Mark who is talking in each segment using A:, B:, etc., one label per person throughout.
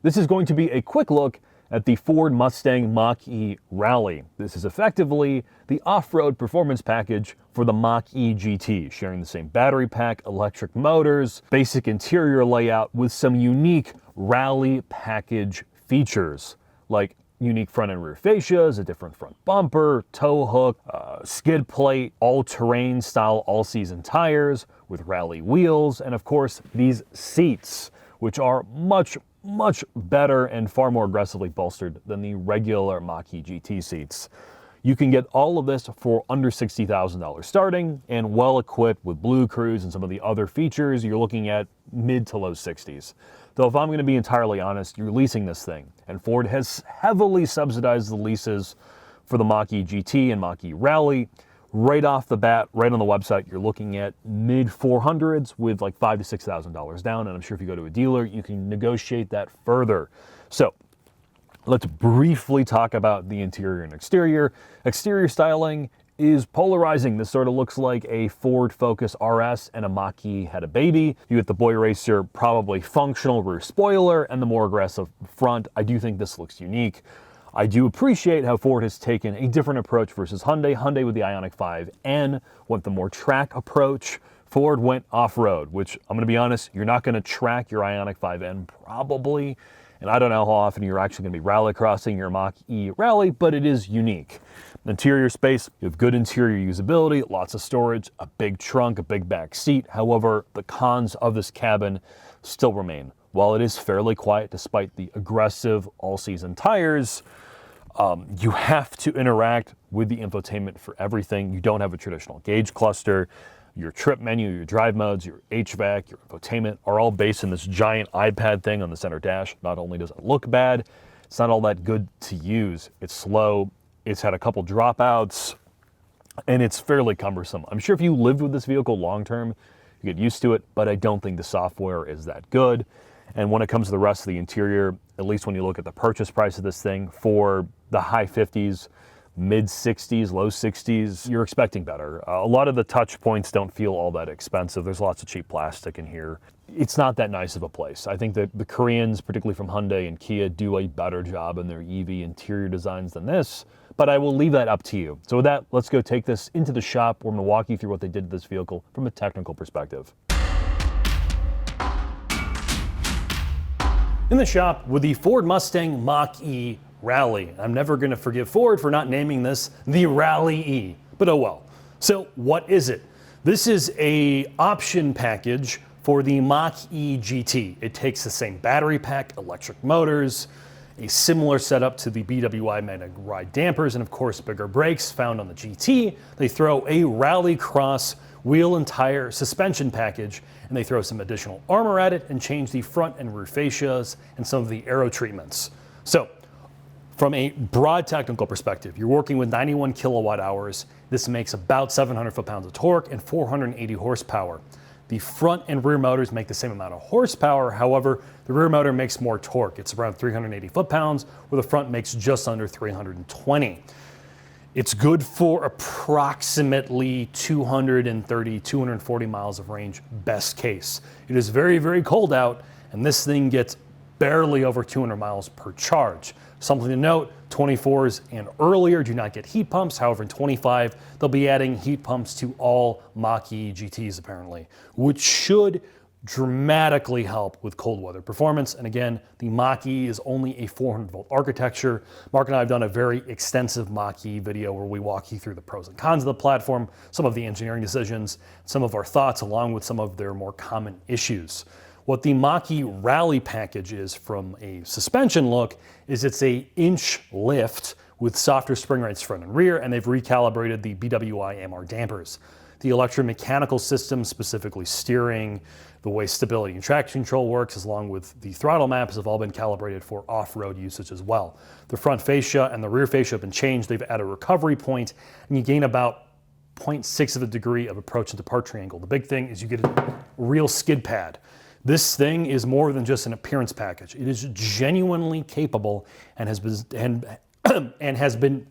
A: This is going to be a quick look at the Ford Mustang Mach-E Rally. This is effectively the off-road performance package for the Mach-E GT, sharing the same battery pack, electric motors, basic interior layout with some unique rally package features, like unique front and rear fascias, a different front bumper, tow hook, skid plate, all-terrain style all-season tires with rally wheels, and of course these seats, which are much better and far more aggressively bolstered than the regular Mach-E GT seats. You can get all of this for under $60,000 starting, and well equipped with Blue Cruise and some of the other features, you're looking at mid to low 60s. Though if I'm going to be entirely honest, you're leasing this thing, and Ford has heavily subsidized the leases for the Mach-E GT and Mach-E Rally. Right off the bat, right on the website, you're looking at mid 400s with like $5,000 to $6,000 down, and I'm sure if you go to a dealer, you can negotiate that further. So let's briefly talk about the interior and exterior. Exterior styling is polarizing. This sort of looks like a Ford Focus RS and a Mach-E had a baby. You get the Boy Racer, probably functional rear spoiler, and the more aggressive front. I do think this looks unique. I do appreciate how Ford has taken a different approach versus Hyundai. Hyundai with the Ioniq N went the more track approach. Ford went off-road, which I'm going to be honest, you're not going to track your Ioniq N probably. And I don't know how often you're actually going to be rally crossing your Mach-E Rally, but it is unique. Interior space, you have good interior usability, lots of storage, a big trunk, a big back seat. However, the cons of this cabin still remain. While it is fairly quiet despite the aggressive all-season tires, you have to interact with the infotainment for everything. You don't have a traditional gauge cluster. Your trip menu, your drive modes, your HVAC, your infotainment are all based in this giant iPad thing on the center dash. Not only does it look bad, it's not all that good to use. It's slow, it's had a couple dropouts, and it's fairly cumbersome. I'm sure if you lived with this vehicle long-term, you get used to it, but I don't think the software is that good. And when it comes to the rest of the interior, at least when you look at the purchase price of this thing, for the high 50s, mid 60s, low 60s, you're expecting better. A lot of the touch points don't feel all that expensive. There's lots of cheap plastic in here. It's not that nice of a place. I think that the Koreans, particularly from Hyundai and Kia, do a better job in their EV interior designs than this, but I will leave that up to you. So with that, let's go take this into the shop. We're going to walk you through what they did to this vehicle from a technical perspective. In the shop with the Ford Mustang Mach-E Rally. I'm never going to forgive Ford for not naming this the Rally-E, but oh well. So what is it? This is a option package for the Mach-E GT. It takes the same battery pack, electric motors, a similar setup to the BWI magnetic ride dampers, and of course bigger brakes found on the GT. They throw a Rallycross wheel and tire suspension package, and they throw some additional armor at it and change the front and rear fascias and some of the aero treatments. So from a broad technical perspective, you're working with 91 kilowatt hours. This makes about 700 foot-pounds of torque and 480 horsepower. The front and rear motors make the same amount of horsepower. However, the rear motor makes more torque. It's around 380 foot-pounds, where the front makes just under 320. It's good for approximately 230, 240 miles of range, best case. It is very, very cold out, and this thing gets barely over 200 miles per charge. Something to note, 24s and earlier do not get heat pumps. However, in 25, they'll be adding heat pumps to all Mach-E GTs apparently, which should dramatically help with cold weather performance. And again, the Mach-E is only a 400 volt architecture. Mark and I have done a very extensive Mach-E video where we walk you through the pros and cons of the platform, some of the engineering decisions, some of our thoughts, along with some of their more common issues. What the Mach-E Rally package is from a suspension look is it's a inch lift with softer spring rates front and rear, and they've recalibrated the BWI MR dampers. The electromechanical system, specifically steering, the way stability and traction control works, along with the throttle maps, have all been calibrated for off-road usage as well. The front fascia and the rear fascia have been changed. They've added a recovery point, and you gain about 0.6 of a degree of approach and departure angle. The big thing is you get a real skid pad. This thing is more than just an appearance package. It is genuinely capable and has been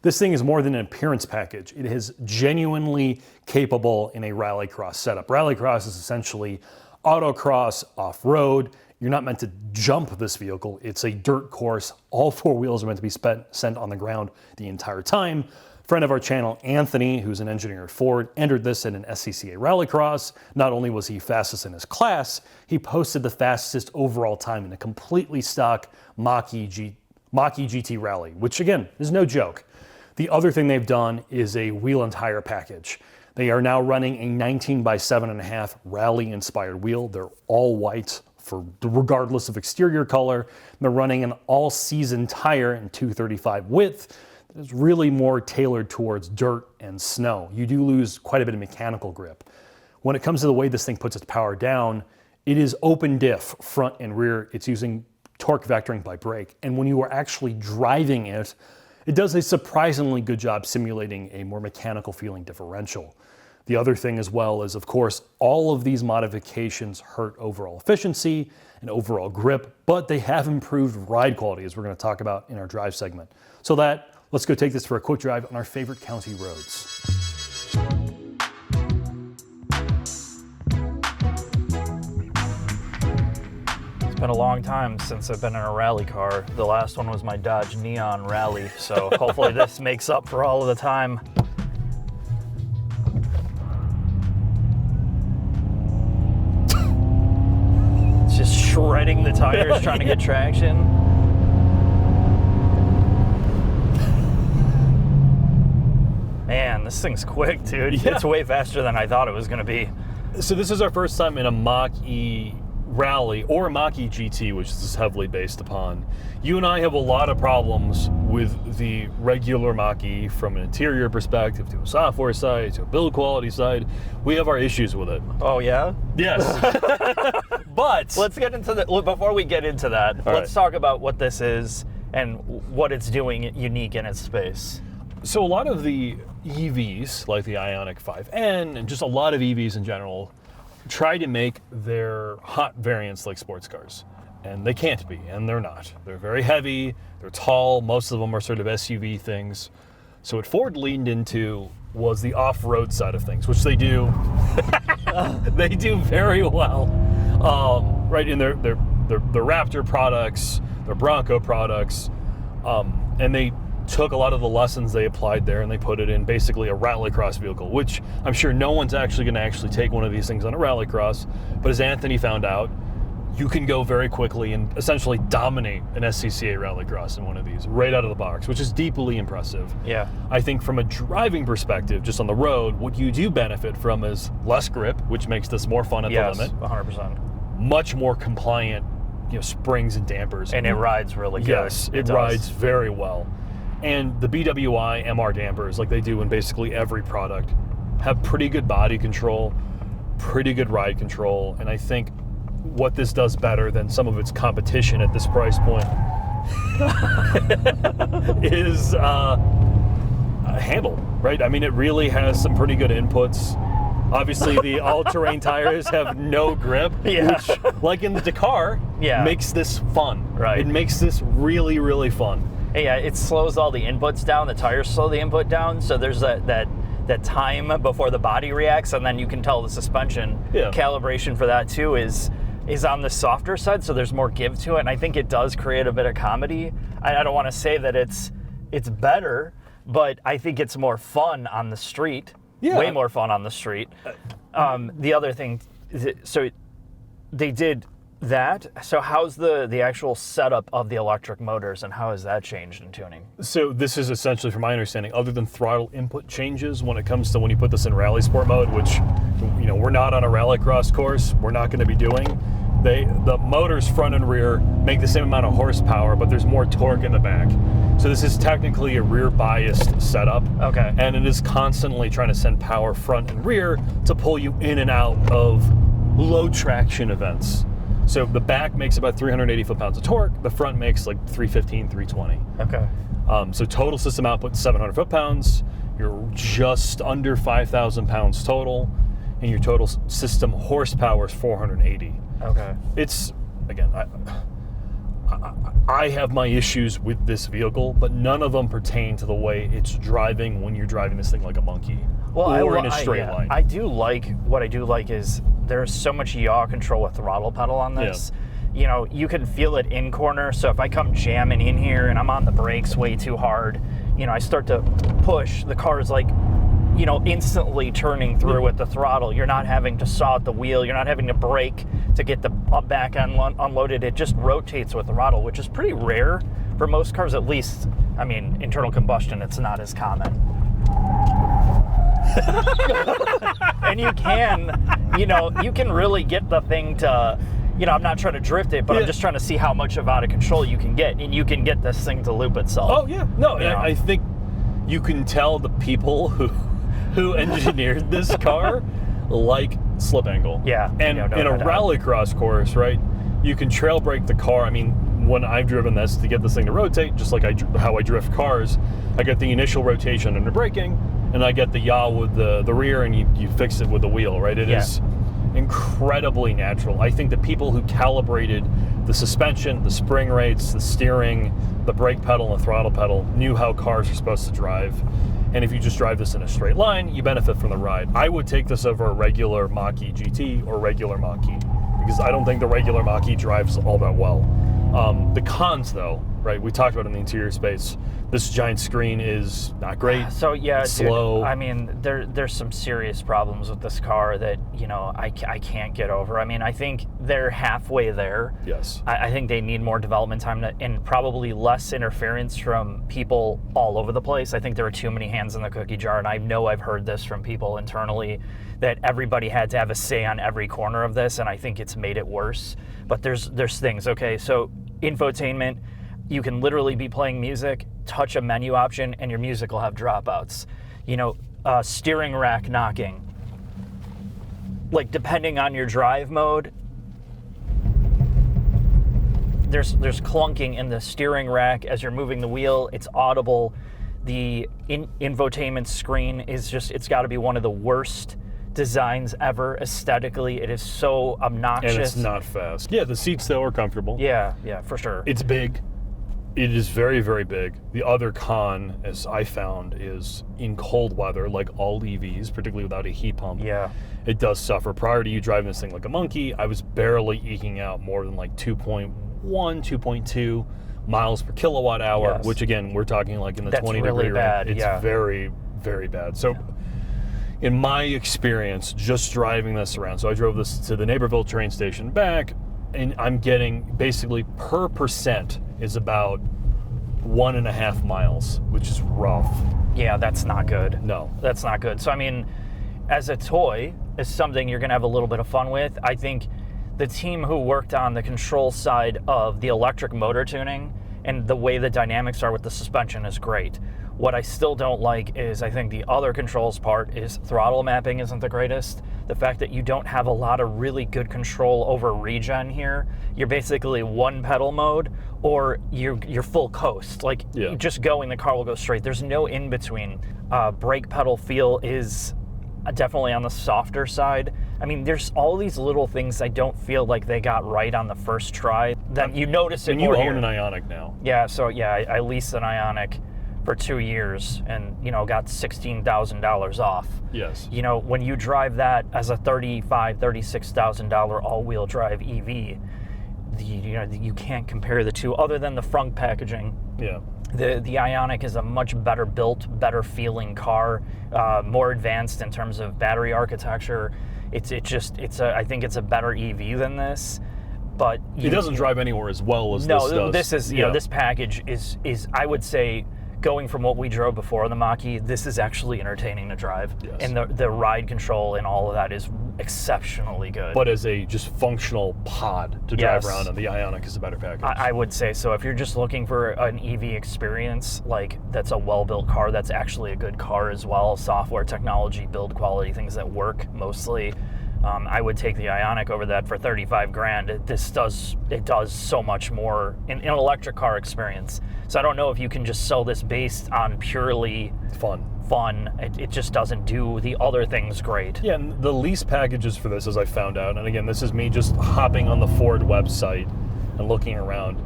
A: this thing is more than an appearance package. It is genuinely capable in a rallycross setup. Rallycross is essentially autocross off-road. You're not meant to jump this vehicle. It's a dirt course. All four wheels are meant to be sent on the ground the entire time. Friend of our channel, Anthony, who's an engineer at Ford, entered this in an SCCA Rallycross. Not only was he fastest in his class, he posted the fastest overall time in a completely stock Mach-E GT rally, which again is no joke. The other thing they've done is a wheel and tire package. They are now running a 19 by 7.5 rally-inspired wheel. They're all white, regardless of exterior color. They're running an all-season tire in 235 width. It's really more tailored towards dirt and snow. You do lose quite a bit of mechanical grip. When it comes to the way this thing puts its power down, it is open diff, front and rear. It's using torque vectoring by brake. And when you are actually driving it, it does a surprisingly good job simulating a more mechanical feeling differential. The other thing as well is, of course, all of these modifications hurt overall efficiency and overall grip, but they have improved ride quality, as we're going to talk about in our drive segment. So let's go take this for a quick drive on our favorite county roads.
B: It's been a long time since I've been in a rally car. The last one was my Dodge Neon Rally, so hopefully this makes up for all of the time. It's just shredding the tires, trying to get traction. Man, this thing's quick, dude. Yeah. It's way faster than I thought it was going to be.
A: So this is our first time in a Mach-E Rally or a Mach-E GT, which is heavily based upon. You and I have a lot of problems with the regular Mach-E from an interior perspective, to a software side, to a build quality side. We have our issues with it.
B: Oh, yeah?
A: Yes. But
B: let's get into the, before we get into that, let's talk about what this is and what it's doing unique in its space.
A: So a lot of the EVs, like the Ioniq N and just a lot of EVs in general, try to make their hot variants like sports cars. And they can't be, and they're not. They're very heavy, they're tall, most of them are sort of SUV things. So what Ford leaned into was the off-road side of things, which they do. They do very well. Right in their Raptor products, their Bronco products, and they took a lot of the lessons they applied there and they put it in basically a rallycross vehicle, which I'm sure no one's actually going to take one of these things on a rallycross. But as Anthony found out, you can go very quickly and essentially dominate an SCCA rallycross in one of these right out of the box, which is deeply impressive.
B: Yeah.
A: I think from a driving perspective, just on the road, what you do benefit from is less grip, which makes this more fun at the limit.
B: 100%.
A: Much more compliant, springs and dampers.
B: And it rides really good.
A: Yes, it rides very well. And the BWI MR dampers, like they do in basically every product, have pretty good body control, pretty good ride control, and I think what this does better than some of its competition at this price point is handle, right? I mean, it really has some pretty good inputs. Obviously, the all-terrain tires have no grip, which, like in the Dakar, makes this fun.
B: Right.
A: It makes this really, really fun.
B: Yeah, it slows all the inputs down. The tires slow the input down, so there's that time before the body reacts, and then you can tell the suspension calibration for that too is on the softer side, so there's more give to it, and I think it does create a bit of comedy. I don't want to say that it's better, but I think it's more fun on the street. Yeah. Way more fun on the street. The other thing, so they did that. So how's the actual setup of the electric motors, and how has that changed in tuning?
A: So this is essentially, from my understanding, other than throttle input changes when it comes to when you put this in rally sport mode, which we're not on a rallycross course, we're not going to be doing. The motors front and rear make the same amount of horsepower, but there's more torque in the back. So this is technically a rear biased setup.
B: Okay.
A: And it is constantly trying to send power front and rear to pull you in and out of low traction events. So the back makes about 380 foot-pounds of torque. The front makes like 315, 320.
B: Okay.
A: So total system output 700 foot-pounds. You're just under 5,000 pounds total, and your total system horsepower is 480.
B: Okay.
A: It's, again, I have my issues with this vehicle, but none of them pertain to the way it's driving when you're driving this thing like a monkey.
B: Well,
A: or in a straight line.
B: What I do like is there's so much yaw control with throttle pedal on this. you know, you can feel it in corner. So if I come jamming in here and I'm on the brakes way too hard, you know, I start to push, the car is like, you know, instantly turning through with the throttle. You're not having to saw at the wheel. You're not having to brake to get the back unloaded. It just rotates with the throttle, which is pretty rare for most cars, at least. I mean, internal combustion, it's not as common. And you can, you know, you can really get the thing to, you know, I'm not trying to drift it, but I'm just trying to see how much of out of control you can get, and you can get this thing to loop itself.
A: Oh yeah, no, I think you can tell the people who engineered this car like slip angle.
B: Yeah.
A: And in a rallycross course, right, you can trail brake the car. I mean, when I've driven this to get this thing to rotate, just like how I drift cars, I get the initial rotation under braking, and I get the yaw with the rear, and you fix it with the wheel, right? It is incredibly natural. I think the people who calibrated the suspension, the spring rates, the steering, the brake pedal, and the throttle pedal knew how cars are supposed to drive. And if you just drive this in a straight line, you benefit from the ride. I would take this over a regular Mach-E GT or regular Mach-E, because I don't think the regular Mach-E drives all that well. The cons, though, right? We talked about in the interior space. This giant screen is not great.
B: So yeah,
A: it's slow.
B: I mean, there's some serious problems with this car that, you know, I can't get over. I mean, I think they're halfway there.
A: Yes.
B: I think they need more development time and probably less interference from people all over the place. I think there are too many hands in the cookie jar, and I know I've heard this from people internally that everybody had to have a say on every corner of this, and I think it's made it worse. But there's things. Okay, so infotainment. You can literally be playing music, touch a menu option, and your music will have dropouts. You know, steering rack knocking. Like, depending on your drive mode, there's clunking in the steering rack as you're moving the wheel. It's audible. The infotainment screen is just, it's got to be one of the worst designs ever aesthetically. It is so obnoxious.
A: And it's not fast. Yeah, the seats, though, are comfortable.
B: Yeah, for sure.
A: It's big. It is very, very big. The other con, as I found, is in cold weather, like all EVs, particularly without a heat pump, it does suffer. Prior to you driving this thing like a monkey, I was barely eking out more than like 2.1, 2.2 miles per kilowatt hour, which again, we're talking like in the 20
B: really
A: degree
B: bad.
A: range. It's very, very bad. So in my experience, just driving this around, so I drove this to the Naperville train station back, and I'm getting basically per percent is about 1.5 miles, which is rough.
B: Yeah, that's not good.
A: No.
B: That's not good. So, I mean, as a toy, is something you're going to have a little bit of fun with. I think the team who worked on the control side of the electric motor tuning and the way the dynamics are with the suspension is great. What I still don't like is, I think the other controls part is throttle mapping isn't the greatest. The fact that you don't have a lot of really good control over regen here. You're basically one pedal mode or you're full coast. Like, you just go and the car will go straight. There's no in between. Brake pedal feel is definitely on the softer side. I mean, there's all these little things I don't feel like they got right on the first try that you notice it more here.
A: And you own an Ioniq now.
B: Yeah, so yeah, I leased an Ioniq for 2 years and, you know, got $16,000 off.
A: Yes.
B: You know, when you drive that as a $35,000, $36,000 all-wheel drive EV, you can't compare the two other than the front packaging.
A: Yeah.
B: The Ioniq is a much better built, better feeling car, more advanced in terms of battery architecture. I think it's a better EV than this, but
A: it doesn't drive anywhere as well as this does.
B: No, this is, you know, this package is I would say, going from what we drove before the Mach-E, this is actually entertaining to drive.
A: Yes.
B: And the ride control and all of that is exceptionally good.
A: But as a just functional pod to drive around on, the Ioniq is a better package.
B: I would say so. If you're just looking for an EV experience, like, that's a well-built car, that's actually a good car as well, software, technology, build quality, things that work mostly, I would take the Ioniq over that for $35,000. It does so much more in an electric car experience. So I don't know if you can just sell this based on purely fun. It just doesn't do the other things great.
A: Yeah, and the lease packages for this, as I found out, and again, this is me just hopping on the Ford website and looking around,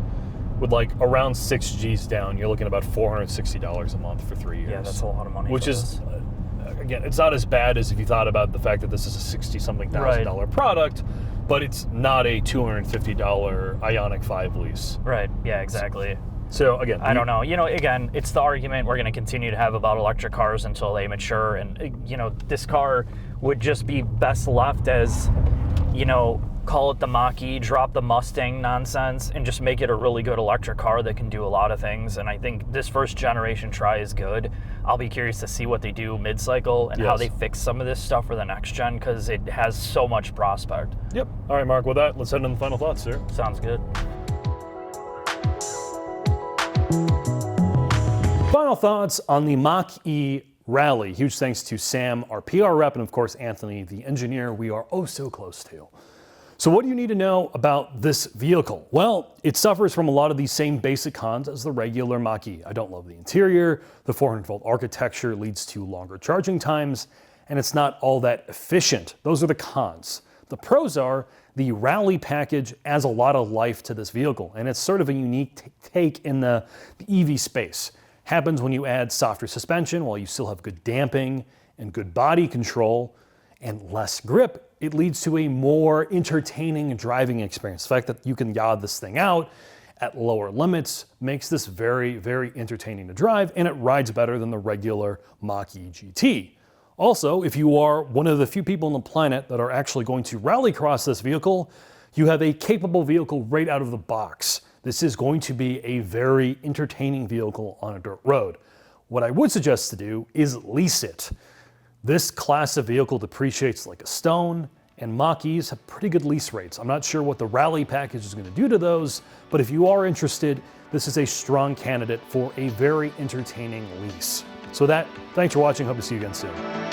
A: with like around 6 G's down, you're looking at about $460 a month for 3 years.
B: Yeah, that's a lot of money.
A: Which is, again, it's not as bad as if you thought about the fact that this is a $60-something thousand product, but it's not a $250 Ioniq 5 lease.
B: Right, yeah, exactly.
A: So again,
B: I don't know. You know, again, it's the argument we're going to continue to have about electric cars until they mature. And, you know, this car would just be best left as, you know, call it the Mach-E, drop the Mustang nonsense, and just make it a really good electric car that can do a lot of things. And I think this first generation try is good. I'll be curious to see what they do mid-cycle and how they fix some of this stuff for the next gen, because it has so much prospect.
A: Yep. All right, Mark, with that, let's head into the final thoughts, sir.
B: Sounds good.
A: Final thoughts on the Mach-E Rally. Huge thanks to Sam, our PR rep, and of course, Anthony, the engineer we are oh so close to. So what do you need to know about this vehicle? Well, it suffers from a lot of the same basic cons as the regular Mach-E. I don't love the interior, the 400-volt architecture leads to longer charging times, and it's not all that efficient. Those are the cons. The pros are the Rally package adds a lot of life to this vehicle, and it's sort of a unique take in the EV space. Happens when you add softer suspension while you still have good damping and good body control and less grip. It leads to a more entertaining driving experience. The fact that you can yaw this thing out at lower limits makes this very, very entertaining to drive, and it rides better than the regular Mach-E GT. Also, if you are one of the few people on the planet that are actually going to rallycross this vehicle, you have a capable vehicle right out of the box. This is going to be a very entertaining vehicle on a dirt road. What I would suggest to do is lease it. This class of vehicle depreciates like a stone, and Mach-E's have pretty good lease rates. I'm not sure what the Rally package is going to do to those, but if you are interested, this is a strong candidate for a very entertaining lease. So thanks for watching. Hope to see you again soon.